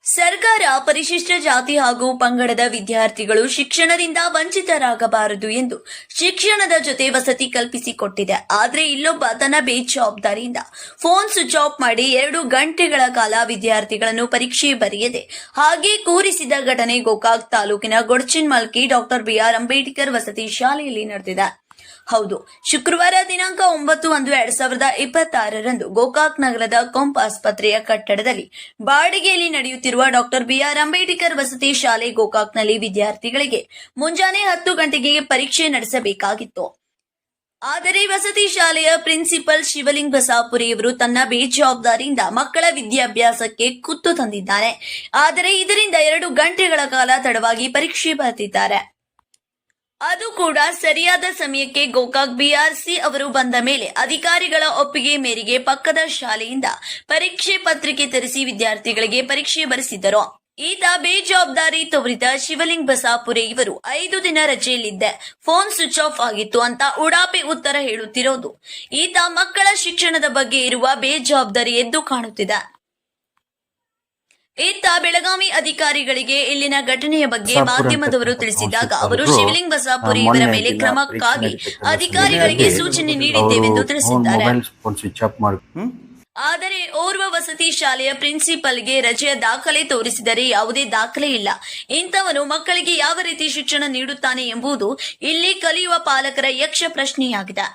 ಸರ್ಕಾರ ಪರಿಶಿಷ್ಟ ಜಾತಿ ಹಾಗೂ ಪಂಗಡದ ವಿದ್ಯಾರ್ಥಿಗಳು ಶಿಕ್ಷಣದಿಂದ ವಂಚಿತರಾಗಬಾರದು ಎಂದು ಶಿಕ್ಷಣದ ಜೊತೆ ವಸತಿ ಕಲ್ಪಿಸಿಕೊಟ್ಟಿದೆ. ಆದರೆ ಇಲ್ಲೊಬ್ಬ ತನ್ನ ಬೇಜವಾಬ್ದಾರಿಯಿಂದ ಫೋನ್ ಸ್ವಿಚ್ ಆಫ್ ಮಾಡಿ 2 ಗಂಟೆಗಳ ಕಾಲ ವಿದ್ಯಾರ್ಥಿಗಳನ್ನು ಪರೀಕ್ಷೆ ಬರೆಯದೆ ಹಾಗೆ ಕೂರಿಸಿದ ಘಟನೆ ಗೋಕಾಕ್ ತಾಲೂಕಿನ ಗೊಡಚಿನಮಲ್ಕಿ ಡಾಕ್ಟರ್ ಬಿಆರ್ ಅಂಬೇಡ್ಕರ್ ವಸತಿ ಶಾಲೆಯಲ್ಲಿ ನಡೆದಿದೆ. ಹೌದು, ಶುಕ್ರವಾರ ದಿನಾಂಕ 9/1/2026ರಂದು ಗೋಕಾಕ್ ನಗರದ ಕೊಂಪ್ ಆಸ್ಪತ್ರೆಯ ಕಟ್ಟಡದಲ್ಲಿ ಬಾಡಿಗೆಯಲ್ಲಿ ನಡೆಯುತ್ತಿರುವ ಡಾಕ್ಟರ್ ಬಿಆರ್ ಅಂಬೇಡ್ಕರ್ ವಸತಿ ಶಾಲೆ ಗೋಕಾಕ್ನಲ್ಲಿ ವಿದ್ಯಾರ್ಥಿಗಳಿಗೆ ಮುಂಜಾನೆ 10 ಗಂಟೆಗೆ ಪರೀಕ್ಷೆ ನಡೆಸಬೇಕಾಗಿತ್ತು. ಆದರೆ ವಸತಿ ಶಾಲೆಯ ಪ್ರಿನ್ಸಿಪಲ್ ಶಿವಲಿಂಗ್ ಬಸಾಪುರಿಯವರು ತನ್ನ ಬೇಜವಾಬ್ದಾರಿಯಿಂದ ಮಕ್ಕಳ ವಿದ್ಯಾಭ್ಯಾಸಕ್ಕೆ ಕುತ್ತು ತಂದಿದ್ದಾರೆ. ಆದರೆ ಇದರಿಂದ 2 ಗಂಟೆಗಳ ಕಾಲ ತಡವಾಗಿ ಪರೀಕ್ಷೆ ಬರೆದಿದ್ದಾರೆ. ಅದು ಕೂಡ ಸರಿಯಾದ ಸಮಯಕ್ಕೆ. ಗೋಕಾಕ್ ಬಿಆರ್ಸಿ ಅವರು ಬಂದ ಮೇಲೆ ಅಧಿಕಾರಿಗಳ ಒಪ್ಪಿಗೆ ಮೇರೆಗೆ ಪಕ್ಕದ ಶಾಲೆಯಿಂದ ಪರೀಕ್ಷೆ ಪತ್ರಿಕೆ ತರಿಸಿ ವಿದ್ಯಾರ್ಥಿಗಳಿಗೆ ಪರೀಕ್ಷೆ ಬರೆಸಿದ್ದರು. ಈತ ಬೇಜವಾಬ್ದಾರಿ ತೋರಿದ ಶಿವಲಿಂಗ್ ಬಸಾಪುರೆ ಇವರು 5 ದಿನ ರಜೆಯಲ್ಲಿದ್ದೆ, ಫೋನ್ ಸ್ವಿಚ್ ಆಫ್ ಆಗಿತ್ತು ಅಂತ ಉಡಾಪೆ ಉತ್ತರ ಹೇಳುತ್ತಿರೋದು ಈತ ಮಕ್ಕಳ ಶಿಕ್ಷಣದ ಬಗ್ಗೆ ಇರುವ ಬೇಜವಾಬ್ದಾರಿ ಎದ್ದು ಕಾಣುತ್ತಿದೆ. ಇತ್ತ ಬೆಳಗಾವಿ ಅಧಿಕಾರಿಗಳಿಗೆ ಇಲ್ಲಿನ ಘಟನೆಯ ಬಗ್ಗೆ ಮಾಧ್ಯಮದವರು ತಿಳಿಸಿದಾಗ ಅವರು ಶಿವಲಿಂಗ್ ಬಸಾಪುರಿ ಇವರ ಮೇಲೆ ಕ್ರಮಕ್ಕಾಗಿ ಅಧಿಕಾರಿಗಳಿಗೆ ಸೂಚನೆ ನೀಡಿದ್ದೇವೆಂದು ತಿಳಿಸಿದ್ದಾರೆ. ಆದರೆ ಓರ್ವ ವಸತಿ ಶಾಲೆಯ ಪ್ರಿನ್ಸಿಪಲ್ಗೆ ರಜೆಯ ದಾಖಲೆ ತೋರಿಸಿದರೆ ಯಾವುದೇ ದಾಖಲೆ ಇಲ್ಲ. ಇಂಥವನು ಮಕ್ಕಳಿಗೆ ಯಾವ ರೀತಿ ಶಿಕ್ಷಣ ನೀಡುತ್ತಾನೆ ಎಂಬುದು ಇಲ್ಲಿ ಕಲಿಯುವ ಪಾಲಕರ ಯಕ್ಷ ಪ್ರಶ್ನೆಯಾಗಿದೆ.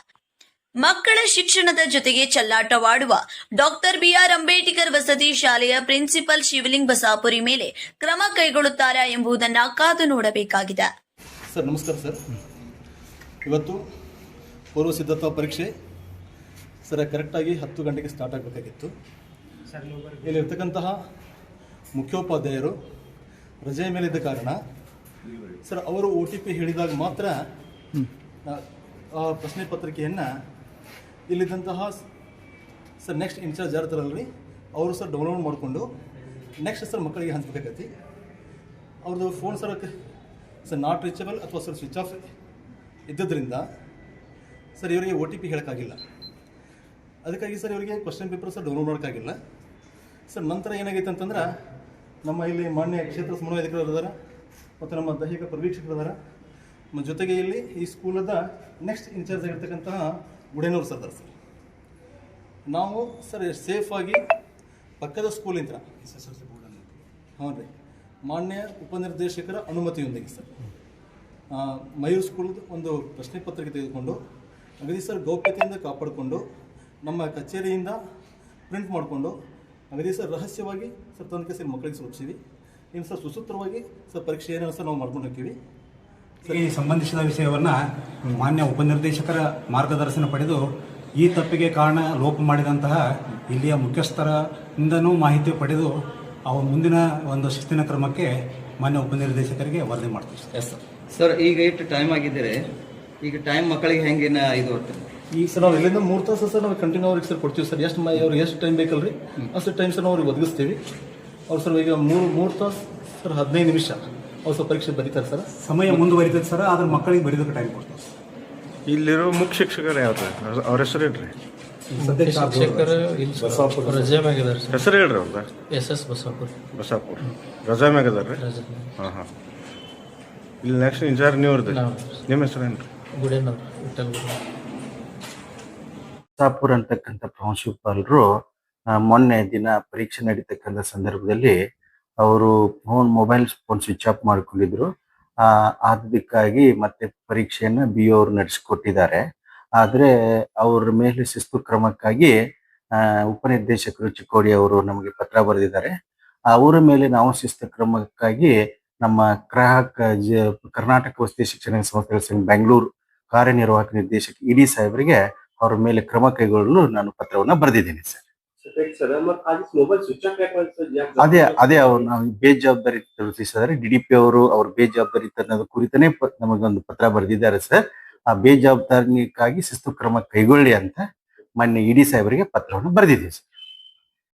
ಮಕ್ಕಳ ಶಿಕ್ಷಣದ ಜೊತೆಗೆ ಚೆಲ್ಲಾಟವಾಡುವ ಡಾಕ್ಟರ್ ಬಿಆರ್ ಅಂಬೇಡ್ಕರ್ ವಸತಿ ಶಾಲೆಯ ಪ್ರಿನ್ಸಿಪಲ್ ಶಿವಲಿಂಗ್ ಬಸಾಪುರಿ ಮೇಲೆ ಕ್ರಮ ಕೈಗೊಳ್ಳುತ್ತಾರಾ ಎಂಬುದನ್ನು ಕಾದು ನೋಡಬೇಕಾಗಿದೆ. ಸರ್ ನಮಸ್ಕಾರ ಸರ್. ಇವತ್ತು ಪೂರ್ವ ಸಿದ್ಧತಾ ಪರೀಕ್ಷೆ ಸರ್ ಕರೆಕ್ಟಾಗಿ 10 ಗಂಟೆಗೆ ಸ್ಟಾರ್ಟ್ ಆಗಬೇಕಾಗಿತ್ತು. ಇಲ್ಲಿರ್ತಕ್ಕಂತಹ ಮುಖ್ಯೋಪಾಧ್ಯಾಯರು ರಜೆ ಮೇಲಿದ್ದ ಕಾರಣ ಸರ್ ಅವರು OTP ಹೇಳಿದಾಗ ಮಾತ್ರ ಆ ಪ್ರಶ್ನೆ ಪತ್ರಿಕೆಯನ್ನು ಇಲ್ಲಿದ್ದಂತಹ ಸರ್ ನೆಕ್ಸ್ಟ್ ಇನ್ಚಾರ್ಜ್ ಯಾರ್ತಾರಲ್ರಿ ಅವರು ಸರ್ ಡೌನ್ಲೋಡ್ ಮಾಡಿಕೊಂಡು ನೆಕ್ಸ್ಟ್ ಸರ್ ಮಕ್ಕಳಿಗೆ ಹಂಚ್ಬೇಕಾಗೈತಿ. ಅವ್ರದ್ದು ಫೋನ್ ಸರ್ ನಾಟ್ ರೀಚಬಲ್ ಅಥವಾ ಸರ್ ಸ್ವಿಚ್ ಆಫ್ ಇದ್ದದ್ರಿಂದ ಸರ್ ಇವರಿಗೆ OTP ಹೇಳೋಕ್ಕಾಗಿಲ್ಲ. ಅದಕ್ಕಾಗಿ ಸರ್ ಇವರಿಗೆ ಕ್ವಶನ್ ಪೇಪರ್ ಸರ್ ಡೌನ್ಲೋಡ್ ಮಾಡೋಕ್ಕಾಗಿಲ್ಲ. ಸರ್ ನಂತರ ಏನಾಗೈತೆ ಅಂತಂದ್ರೆ ನಮ್ಮ ಇಲ್ಲಿ ಮಾನ್ಯ ಕ್ಷೇತ್ರ ಸಮನ್ವಯಾಧಿಕಾರಿಗಳು ಇದ್ದಾರೆ ಮತ್ತು ನಮ್ಮ ದೈಹಿಕ ಪರೀಕ್ಷಕರು ಇದ್ದಾರೆ. ಜೊತೆಗೆ ಇಲ್ಲಿ ಈ ಸ್ಕೂಲದ ನೆಕ್ಸ್ಟ್ ಇನ್ಚಾರ್ಜ್ ಆಗಿರ್ತಕ್ಕಂತಹ ಗುಡೇನವ್ರು ಸರ್ ಇದ್ದಾರೆ. ಸರ್ ನಾವು ಸರ್ ಸೇಫಾಗಿ ಪಕ್ಕದ ಸ್ಕೂಲಿಂದ ಹ್ಞೂ ರೀ ಮಾನ್ಯ ಉಪನಿರ್ದೇಶಕರ ಅನುಮತಿಯೊಂದಿಗೆ ಸರ್ ಮಯೂರ್ ಸ್ಕೂಲ್ದು ಒಂದು ಪ್ರಶ್ನೆ ಪತ್ರಿಕೆ ತೆಗೆದುಕೊಂಡು ಅಗದಿ ಸರ್ ಗೌಪ್ಯತೆಯಿಂದ ಕಾಪಾಡಿಕೊಂಡು ನಮ್ಮ ಕಚೇರಿಯಿಂದ ಪ್ರಿಂಟ್ ಮಾಡಿಕೊಂಡು ಅಗದಿ ಸರ್ ರಹಸ್ಯವಾಗಿ ಸರ್ ತನಕ ಸರ್ ಮಕ್ಕಳಿಗೆ ಸುರಕ್ಷಿವಿ ಇನ್ನು ಸರ್ ಸುಸೂತ್ರವಾಗಿ ಸರ್ ಪರೀಕ್ಷೆ ಏನೋ ಸರ್ ನಾವು ಮಾಡ್ಕೊಂಡು ಹೋಗ್ತೀವಿ. ಈ ಸಂಬಂಧಿಸಿದ ವಿಷಯವನ್ನು ಮಾನ್ಯ ಉಪನಿರ್ದೇಶಕರ ಮಾರ್ಗದರ್ಶನ ಪಡೆದು ಈ ತಪ್ಪಿಗೆ ಕಾರಣ ಲೋಪ ಮಾಡಿದಂತಹ ಇಲ್ಲಿಯ ಮುಖ್ಯಸ್ಥರಿಂದನೂ ಮಾಹಿತಿ ಪಡೆದು ಅವ್ರ ಮುಂದಿನ ಒಂದು ಶಿಸ್ತಿನ ಕ್ರಮಕ್ಕೆ ಮಾನ್ಯ ಉಪನಿರ್ದೇಶಕರಿಗೆ ವರದಿ ಮಾಡ್ತೀವಿ. Yes sir. ಸರ್ ಈಗ ಎಷ್ಟು ಟೈಮ್ ಆಗಿದ್ದೀರಿ, ಈಗ ಟೈಮ್ ಮಕ್ಕಳಿಗೆ ಹೆಂಗೇನ ಇದು ಆಗ್ತದೆ ಈಗ ಸರ್ ನಾವು ಇಲ್ಲಿಂದ 3 ತಾಸು ಸರ್ ನಾವು ಕಂಟಿನ್ಯೂ ಅವ್ರಿಗೆ ಸರ್ ಕೊಡ್ತೀವಿ ಸರ್. ಅವ್ರಿಗೆ ಎಷ್ಟು ಟೈಮ್ ಬೇಕಲ್ರಿ ಅಷ್ಟು ಟೈಮ್ ಸರ್ ನಾವು ಅವ್ರಿಗೆ ಒದಗಿಸ್ತೀವಿ. ಅವ್ರು ಸರ್ ಈಗ 3 ತಾಸು ಸರ್ 15 ನಿಮಿಷ ಅವ್ರು ಸರ್ ಪರೀಕ್ಷೆ ಬರೀತಾರೆ ಸರ್. ಸಮಯ ಮುಂದುವರಿತದೆ ಸರ್, ಆದ್ರೆ ಮಕ್ಕಳಿಗೆ ಬರೀದಕ್ಕೆ ಟೈಮ್ ಕೊಡ್ತಾರೆ. ಇಲ್ಲಿರೋ ಮುಖ್ಯ ಶಿಕ್ಷಕರು ಯಾವ್ದು ಅವ್ರ ಹೆಸರು ಹೇಳ್ರಿ. ಶಿಕ್ಷಕರು ರಜೆ ಮ್ಯಾಗಿದಾರೆ. ಹೆಸರು ಹೇಳ್ರಿ ಅವ್ರದ. SS ಬಸಾಪುರ್ ರಜಾ ಮ್ಯಾಗದಾರ್ರಿ. ಹಾಂ ಇಲ್ಲಿ ನೆಕ್ಸ್ಟ್ ಇನ್ಚಾರ್ಜ್ ನೀವು ಇರ್ತೀರಿ. ನಿಮ್ಮ ಹೆಸರು ಏನ್ರಿ? ಗುಡೇನವ್ರು ಬಸಾಪುರ್ ಅಂತಕ್ಕಂಥ ಪ್ರಾಂಶುಪಾಲರು ಮೊನ್ನೆ ದಿನ ಪರೀಕ್ಷೆ ನಡೀತಕ್ಕಂಥ ಸಂದರ್ಭದಲ್ಲಿ ಅವರು ಮೊಬೈಲ್ ಫೋನ್ ಸ್ವಿಚ್ ಆಫ್ ಮಾಡ್ಕೊಂಡಿದ್ರು. ಅದಕ್ಕಾಗಿ ಮತ್ತೆ ಪರೀಕ್ಷೆಯನ್ನು BO ಅವರು ನಡೆಸಿಕೊಟ್ಟಿದ್ದಾರೆ. ಆದರೆ ಅವ್ರ ಮೇಲೆ ಶಿಸ್ತು ಕ್ರಮಕ್ಕಾಗಿ ಉಪನಿರ್ದೇಶಕರು ಚಿಕ್ಕೋಡಿ ಅವರು ನಮಗೆ ಪತ್ರ ಬರೆದಿದ್ದಾರೆ. ಅವರ ಮೇಲೆ ನಾವು ಶಿಸ್ತು ಕ್ರಮಕ್ಕಾಗಿ ನಮ್ಮ ಕರ್ನಾಟಕ ವಸತಿ ಶಿಕ್ಷಣ ಸಂಸ್ಥೆಗಳ ಸಂಘ ಬೆಂಗಳೂರು ಕಾರ್ಯನಿರ್ವಾಹಕ ನಿರ್ದೇಶಕ ED ಸಾಹೇಬರಿಗೆ ಅವ್ರ ಮೇಲೆ ಕ್ರಮ ಕೈಗೊಳ್ಳಲು ನಾನು ಪತ್ರವನ್ನು ಬರೆದಿದ್ದೀನಿ ಸರ್. ಅದೇ ಅವ್ರು ನಾವು ಬೇಜವಾಬ್ದಾರಿ ತಿಳಿಸಿದ್ದಾರೆ. DDP ಅವರು ಅವ್ರ ಬೇಜವಾಬ್ದಾರಿ ತನ್ನದ ಕುರಿತನೇ ನಮಗೊಂದು ಪತ್ರ ಬರೆದಿದ್ದಾರೆ ಸರ್. ಆ ಬೇಜವಾಬ್ದಾರಿಗಾಗಿ ಶಿಸ್ತು ಕ್ರಮ ಕೈಗೊಳ್ಳಿ ಅಂತ ಮಾನ್ಯ ED ಸಾಹೇಬರಿಗೆ ಪತ್ರವನ್ನು ಬರೆದಿದ್ದೀವಿ ಸರ್.